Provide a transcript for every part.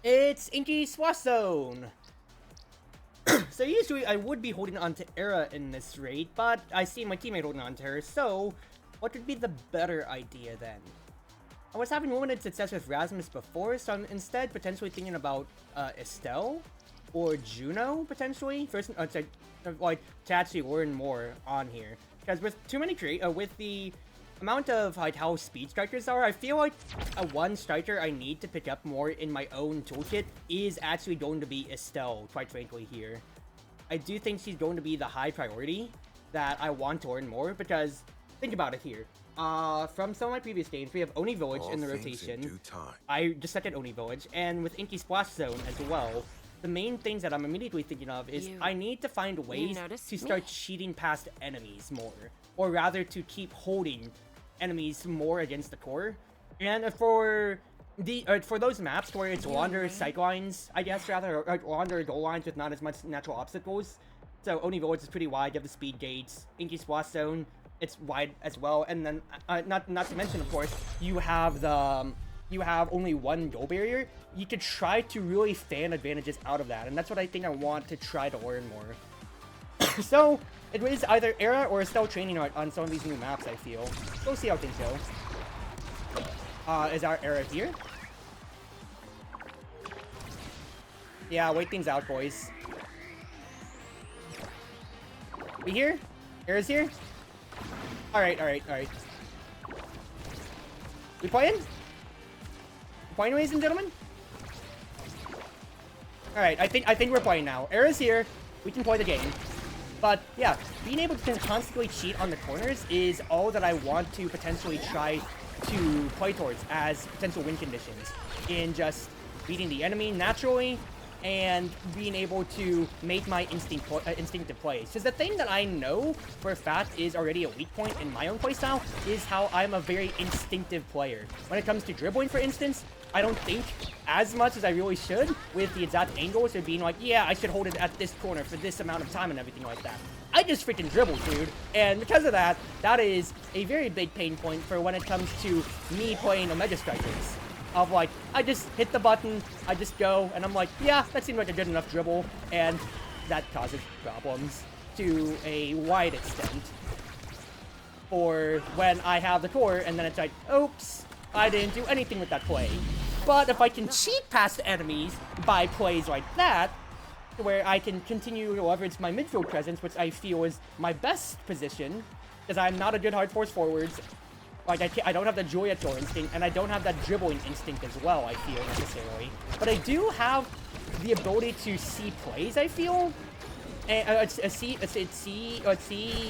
It's Inky Swap Zone! So usually I would be holding on to Era in this raid, but I see my teammate holding on to her, so what would be the better idea then? I was having limited success with Rasmus before, so I'm instead potentially thinking about Estelle or Juno, potentially, first, like, to actually learn more on here. Because with too many with the amount of like how speed strikers are, I feel like a one striker I need to pick up more in my own toolkit is actually going to be Estelle, quite frankly here. I do think she's going to be the high priority that I want to learn more, because think about it here. From some of my previous games, we have Oni Village in the rotation. I just set at Oni Village, and with Inky Splash Zone as well. The main things that I'm immediately thinking of is I need to find ways to start cheating past enemies more, or rather to keep holding enemies more against the core. And for those maps where it's longer sightlines, I guess, rather, or longer goal lines with not as much natural obstacles. So Oni Village is pretty wide, you have the speed gates. Inky Splash Zone, it's wide as well, and then not to mention, of course, you have only one goal barrier. You could try to really fan advantages out of that, and that's what I think I want to try to learn more. So it is either Era or Estelle training on some of these new maps, I feel. We'll see how things go. Is our Era here? Yeah, wait things out, boys. We here? Era's here? Alright. We playing? We playing, ladies and gentlemen? Alright, I think we're playing now. Era's here. We can play the game. But yeah, being able to constantly cheat on the corners is all that I want to potentially try to play towards as potential win conditions. In just beating the enemy naturally and being able to make my instinctive plays. Because the thing that I know for a fact is already a weak point in my own playstyle is how I'm a very instinctive player. When it comes to dribbling, for instance, I don't think as much as I really should with the exact angles of being like, yeah, I should hold it at this corner for this amount of time and everything like that. I just freaking dribble, dude. And because of that, that is a very big pain point for when it comes to me playing Omega Strikers. Of like, I just hit the button, I just go, and I'm like, yeah, that seems like a good enough dribble, and that causes problems to a wide extent. Or when I have the core, and then it's like, oops, I didn't do anything with that play. But if I can cheat past enemies by plays like that, where I can continue to leverage my midfield presence, which I feel is my best position, because I'm not a good hard force forwards. Like, I don't have the Joyator instinct, and I don't have that dribbling instinct as well, I feel, necessarily. But I do have the ability to see plays, I feel. And see,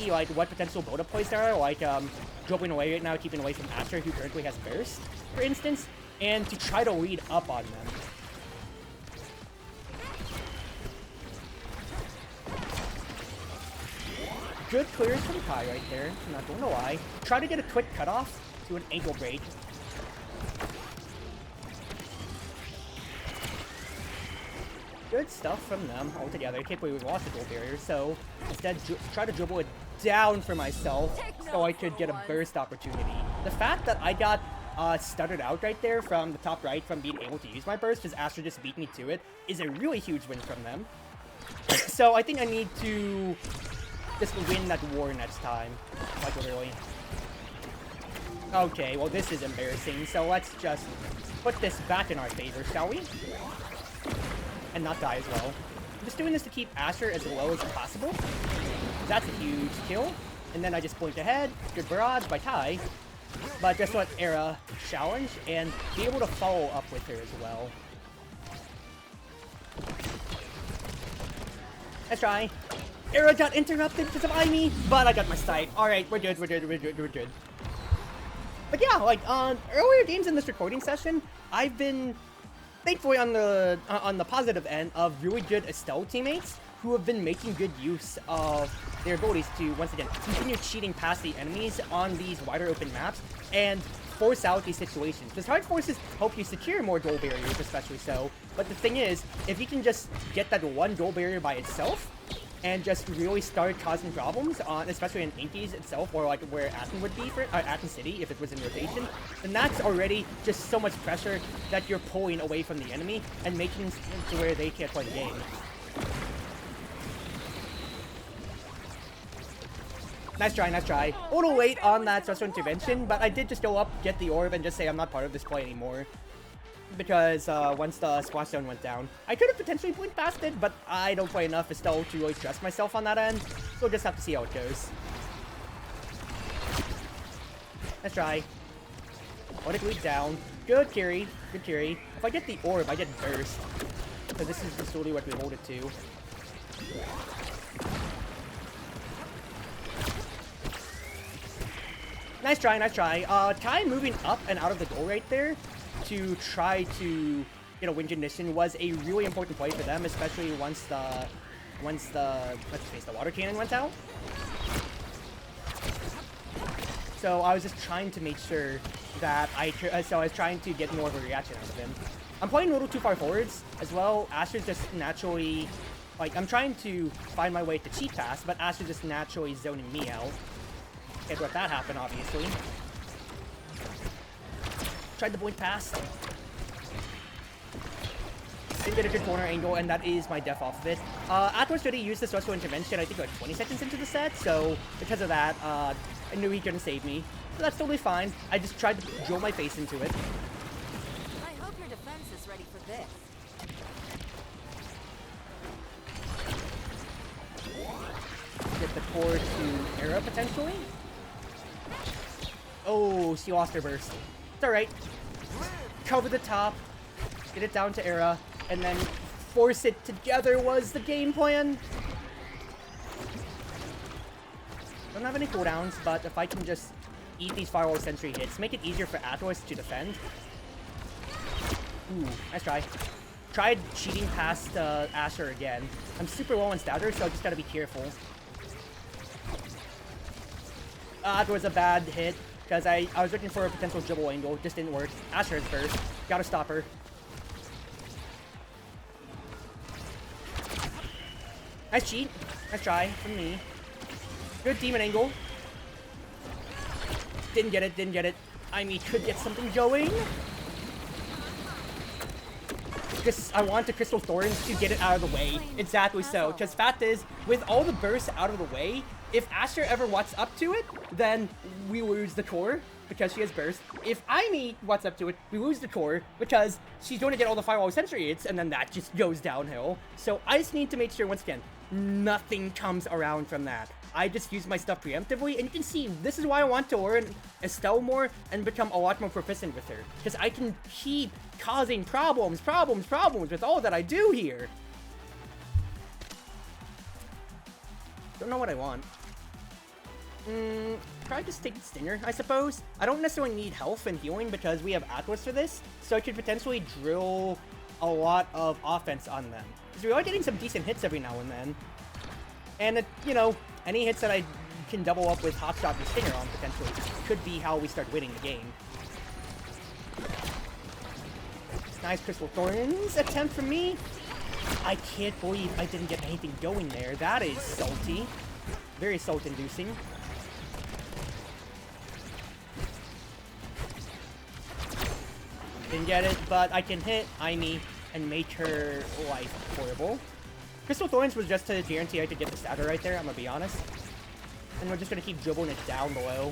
like, what potential build-up plays there are, like, dribbling away right now, keeping away from Asher, who currently has Burst, for instance, and to try to lead up on them. Good clears from Kai right there, I'm not going to lie. Try to get a quick cutoff to an ankle break. Good stuff from them altogether. I can't believe we lost the goal barrier, so instead try to dribble it down for myself so I could get a burst opportunity. The fact that I got stuttered out right there from the top right from being able to use my burst because Astra just beat me to it is a really huge win from them. So I think I need to just win that war next time, like literally. Okay, well this is embarrassing, so let's just put this back in our favor, shall we? And not die as well. I'm just doing this to keep Asher as low as possible. That's a huge kill. And then I just blink ahead, good barrage by Kai. But just let Era challenge and be able to follow up with her as well. Let's try. Era got interrupted because of Imi, but I got my sight. Alright, we're good. But yeah, like, on earlier games in this recording session, I've been, thankfully, on the positive end of really good Estelle teammates who have been making good use of their abilities to, once again, continue cheating past the enemies on these wider open maps and force out these situations. Because hard forces help you secure more goal barriers, especially so. But the thing is, if you can just get that one goal barrier by itself, and just really start causing problems on, especially in Inky's itself, or like where Atten would be for Atten City if it was in rotation, then that's already just so much pressure that you're pulling away from the enemy and making it to where they can't play the game. Nice try, nice try. A little late on that special intervention, but I did just go up, get the orb, and just say I'm not part of this play anymore. Because once the splash zone went down, I could have potentially blinked past it, but I don't play enough Estelle to really trust myself on that end, so we'll just have to see how it goes. Let's try. Let it lead down. Good carry, good carry. If I get the orb, I get burst. So this is just really what we hold it to. Nice try, nice try. Kai moving up and out of the goal right there to try to get a win condition was a really important play for them, especially once the water cannon went out. So I was just trying to make sure that I was trying to get more of a reaction out of him. I'm playing a little too far forwards as well. Asher's just naturally, like, I'm trying to find my way to cheat pass, but Asher's just naturally zoning me out. Can't let that happen, obviously. Tried the blink pass. Didn't get a good corner angle, and that is my death off of it. Atlas already used the social intervention, I think, like 20 seconds into the set, so because of that, I knew he couldn't save me. So that's totally fine. I just tried to drill my face into it. I hope your defense is ready for this. Get the core to Era, potentially. Oh, she lost her burst. It's alright. Cover the top, get it down to Era, and then force it together was the game plan. Don't have any cooldowns, but if I can just eat these Firewall Sentry hits, make it easier for Atlas to defend. Ooh, nice try. Tried cheating past Asher again. I'm super low on Stagger, so I just gotta be careful. That was a bad hit, because I was looking for a potential dribble angle. Just didn't work. Asher's first. Gotta stop her. Nice cheat. Nice try from me. Good demon angle. Didn't get it, didn't get it. I mean, could get something going. I want the Crystal Thorns to get it out of the way. Exactly so. Because fact is, with all the bursts out of the way, if Asher ever walks up to it, then we lose the core because she has burst. If Aimee walks up to it, we lose the core because she's going to get all the Firewall Sentry hits, and then that just goes downhill. So I just need to make sure, once again, nothing comes around from that. I just use my stuff preemptively, and you can see this is why I want to learn Estelle more and become a lot more proficient with her. Because I can keep causing problems with all that I do here. Don't know what I want. Probably just take the Stinger, I suppose. I don't necessarily need health and healing because we have Atlas for this, so I could potentially drill a lot of offense on them. Because we are getting some decent hits every now and then. And, you know, any hits that I can double up with Hotshot and Stinger on, potentially, could be how we start winning the game. Nice Crystal Thorns attempt from me. I can't believe I didn't get anything going there. That is salty. Very salt-inducing. Didn't get it, but I can hit Aimee and make her life horrible. Crystal Thorns was just to guarantee I could get the Stagger right there, I'm gonna be honest. And we're just gonna keep dribbling it down below.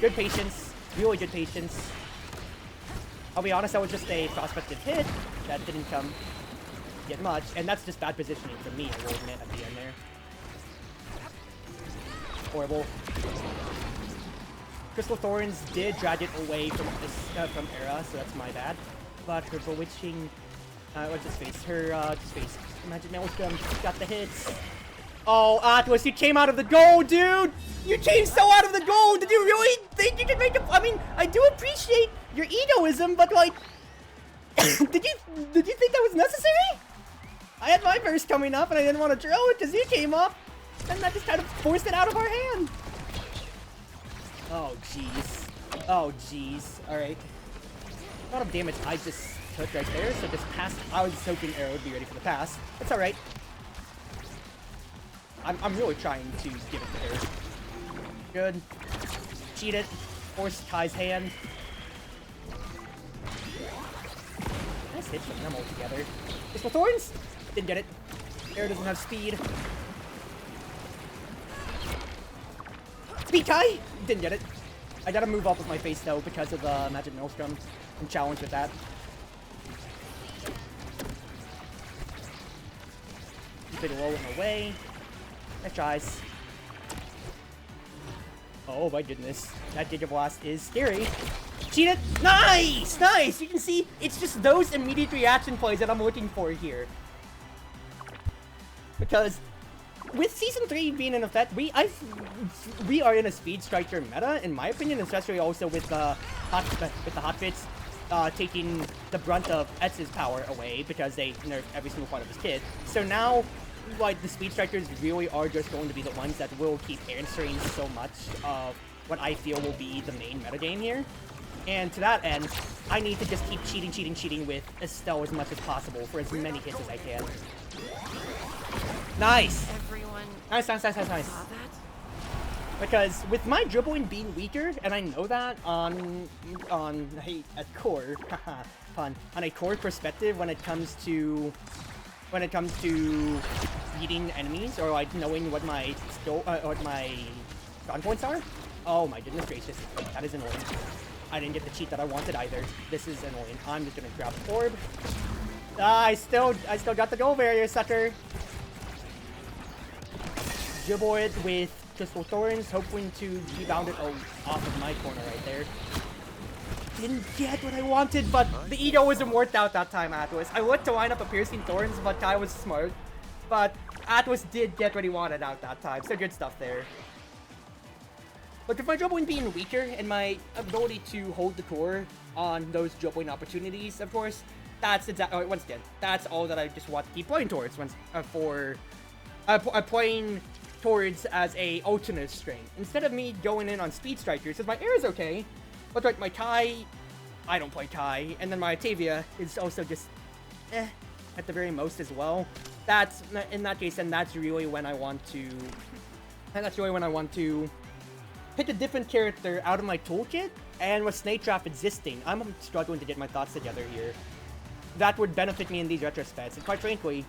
Good patience. Really good patience. I'll be honest, that was just a prospective hit. That didn't come get much, and that's just bad positioning for me, I will admit, at the end there. Horrible. Crystal Thorns did drag it away from this from Era, so that's my bad. But her bewitching, what's his face? Her just face. Imagine Maelstrom got the hits. Oh, Atlas, you came out of the goal, dude! You came so out of the goal! Did you really think you could make a... I mean, I do appreciate your egoism, but like... did you think that was necessary? I had my burst coming up, and I didn't want to drill it because you came up, and that just kind of forced it out of our hand. Oh, jeez. Oh, jeez. Alright. A lot of damage I just took right there, so this pass... I was hoping Arrow would be ready for the pass. It's alright. I'm really trying to give it to her. Good. Cheat it. Force Kai's hand. Nice hit from them all together. Pistol Thorns? Didn't get it. Air doesn't have speed. Speed Kai? Didn't get it. I gotta move up with my face though because of the Magic Maelstrom. I'm challenged with that. Keep it low in the way. Nice tries. Oh my goodness. That Giga Blast is scary. Cheat it! Nice! Nice! You can see, it's just those immediate reaction plays that I'm looking for here. Because with Season 3 being in effect, we are in a Speed Striker meta, in my opinion, especially also with the hot bits taking the brunt of Etz's power away because they nerfed every single part of his kit. So now, like, the Speed Strikers really are just going to be the ones that will keep answering so much of what I feel will be the main metagame here. And to that end, I need to just keep cheating with Estelle as much as possible for as many hits as I can. Nice! Everyone Nice. saw that? Because with my dribbling being weaker, and I know that on a core, fun, on a core perspective when it comes to beating enemies or like knowing what my strong points are. Oh my goodness gracious, that is annoying. I didn't get the cheat that I wanted either. This is annoying. I'm just gonna grab the orb. I still got the goal barrier, sucker. Dribble it with Crystal Thorns, hoping to rebound it off of my corner right there. Didn't get what I wanted, but the ego wasn't worked out that time, Atlas. I looked to line up a Piercing Thorns, but Kai was smart. But Atlas did get what he wanted out that time, so good stuff there. But with my dribbling being weaker and my ability to hold the core on those dribbling opportunities, of course, that's exactly, once again, that's all that I just want to keep playing towards playing towards as a alternate string. Instead of me going in on Speed Strikers, because my air is okay, but like my Kai, I don't play Kai, and then my Atavia is also just at the very most as well. That's, in that case, then that's really when I want to, pick a different character out of my toolkit, and with Snake Trap existing, I'm struggling to get my thoughts together here. That would benefit me in these retrospects, and quite frankly,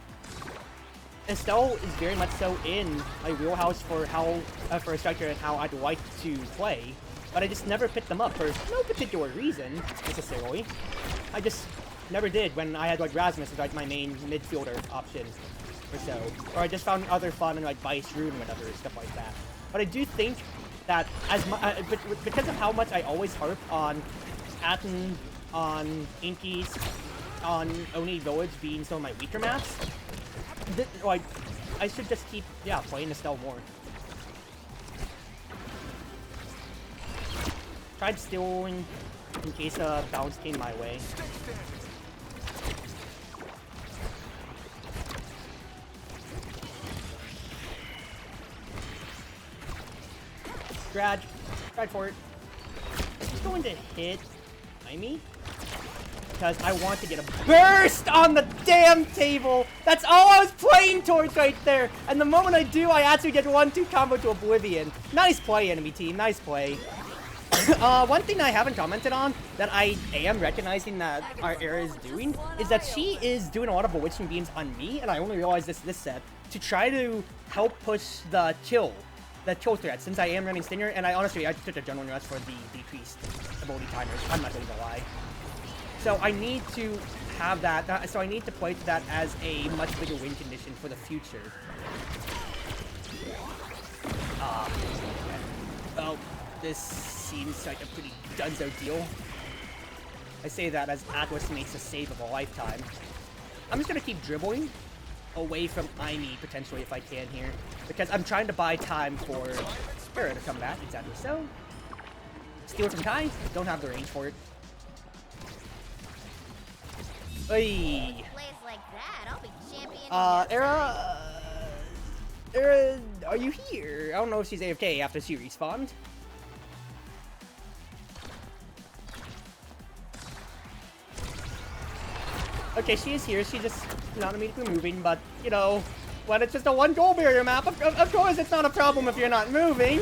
Estelle is very much so in my wheelhouse for a striker and how I'd like to play, but I just never picked them up for no particular reason, necessarily. I just never did when I had like Rasmus as like my main midfielder option or so. Or I just found other fun and like Vice, Rune, whatever, stuff like that. But I do think that because of how much I always harp on Atten, on Inkies, on Oni Village being some of my weaker maps, like, I should just keep, playing Estelle more. Tried stealing in case a bounce came my way. Tried for it. Just going to hit Amy because I want to get a burst on the damn table. That's all I was playing towards right there. And the moment I do, I actually get 1-2 combo to Oblivion. Nice play, enemy team. Nice play. One thing I haven't commented on that I am recognizing that our era is doing is that she is doing a lot of Bewitching Beams on me, and I only realized this set to try to help push the kill threat since I am running Stinger, and I just took a General Rush for the decreased ability timers. I'm not going to lie. So I need to have that, so I need to play to that as a much bigger win condition for the future. Oh, this seems like a pretty dunzo deal. I say that as Atlas makes a save of a lifetime. I'm just going to keep dribbling away from Amy, potentially, if I can here. Because I'm trying to buy time for her to come back, exactly so. Steal from Kai, don't have the range for it. Hey. Era, are you here? I don't know if she's AFK after she respawned. Okay, she is here. She's just not immediately moving, but, you know, When it's just a one goal barrier map, of course it's not a problem if you're not moving.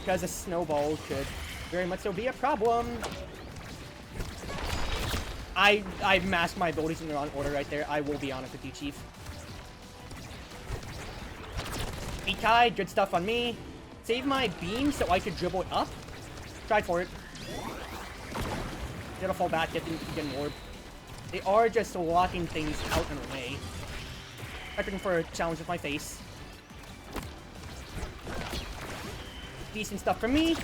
Because a snowball could very much so be a problem. I masked my abilities in the wrong order right there. I will be honest with you, Chief. Ikai, good stuff on me. Save my beam so I could dribble it up. Try for it. It'll fall back, get an orb. They are just locking things out and away. I'm looking for a challenge with my face. Decent stuff from me.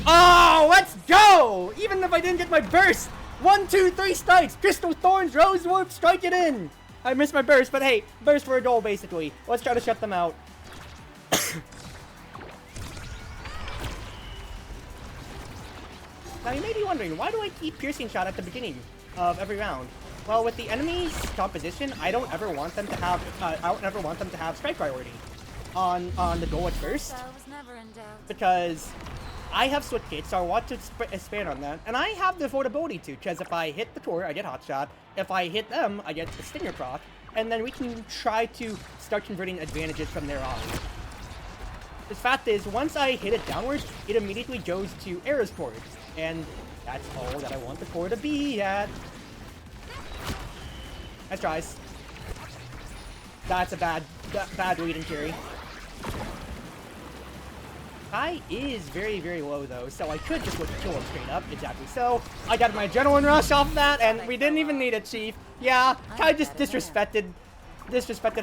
Oh, let's go! Even if I didn't get my burst! 1, 2, 3 strikes! Crystal Thorns, Rose Warp, strike it in! I missed my burst, but hey, burst for a goal, basically. Let's try to shut them out. Now, you may be wondering, why do I keep Piercing Shot at the beginning of every round? Well, with the enemy's composition, I don't ever want them to have strike priority on the goal at first. Because I have Switch Kit, so I want to expand on that. And I have the affordability to, because if I hit the core, I get Hot Shot. If I hit them, I get the Stinger proc. And then we can try to start converting advantages from there on. The fact is, once I hit it downwards, it immediately goes to Era's core. And that's all that I want the core to be at. Nice tries. That's a bad lead and carry. Kai is very, very low though, so I could just look to kill him straight up. Exactly so. I got my adrenaline rush off of that, and we didn't even need it, Chief. Yeah, Kai just disrespected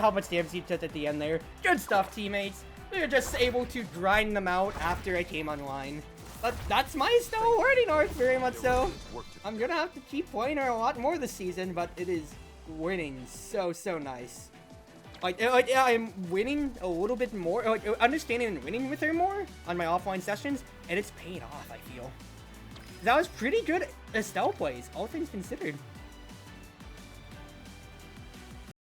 how much damage he took at the end there. Good stuff, teammates. We were just able to grind them out after I came online. But that's my still working art, very much so. I'm gonna have to keep playing her a lot more this season, but it is winning so nice. Like I'm winning a little bit more, like understanding and winning with her more on my offline sessions, and it's paying off, I feel. That was pretty good Estelle plays, all things considered.